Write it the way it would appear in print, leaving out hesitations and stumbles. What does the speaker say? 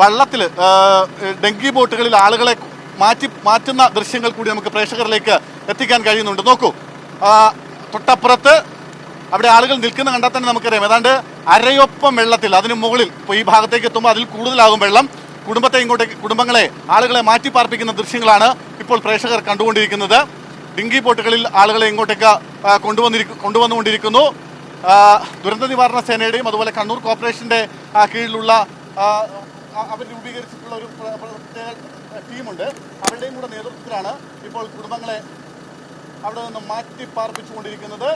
വള്ളത്തിൽ ഡെങ്കി ബോട്ടുകളിൽ ആളുകളെ മാറ്റുന്ന ദൃശ്യങ്ങൾ കൂടി നമുക്ക് പ്രേക്ഷകരിലേക്ക് എത്തിക്കാൻ കഴിയുന്നുണ്ട്. നോക്കൂ, തൊട്ടപ്പുറത്ത് അവിടെ ആളുകൾ നിൽക്കുന്ന കണ്ടാൽ തന്നെ നമുക്കറിയാം ഏതാണ്ട് അരയൊപ്പം വെള്ളത്തിൽ, അതിന് മുകളിൽ ഇപ്പോൾ ഈ ഭാഗത്തേക്ക് എത്തുമ്പോൾ അതിൽ കൂടുതലാകും വെള്ളം. കുടുംബങ്ങളെ ആളുകളെ മാറ്റിപ്പാർപ്പിക്കുന്ന ദൃശ്യങ്ങളാണ് ഇപ്പോൾ പ്രേക്ഷകർ കണ്ടുകൊണ്ടിരിക്കുന്നത്. ഡിങ്കി ബോട്ടുകളിൽ ആളുകളെ ഇങ്ങോട്ടേക്ക് കൊണ്ടുവന്നുകൊണ്ടിരിക്കുന്നു. ദുരന്ത നിവാരണ സേനയുടെയും അതുപോലെ കണ്ണൂർ കോർപ്പറേഷന്റെ കീഴിലുള്ള അവർ രൂപീകരിച്ചിട്ടുള്ള ഒരു പ്രത്യേക ടീമുണ്ട്. അവരുടെയും കൂടെ നേതൃത്വത്തിലാണ് ഇപ്പോൾ കുടുംബങ്ങളെ അവിടെ നിന്ന് മാറ്റി പാർപ്പിച്ചുകൊണ്ടിരിക്കുന്നത്.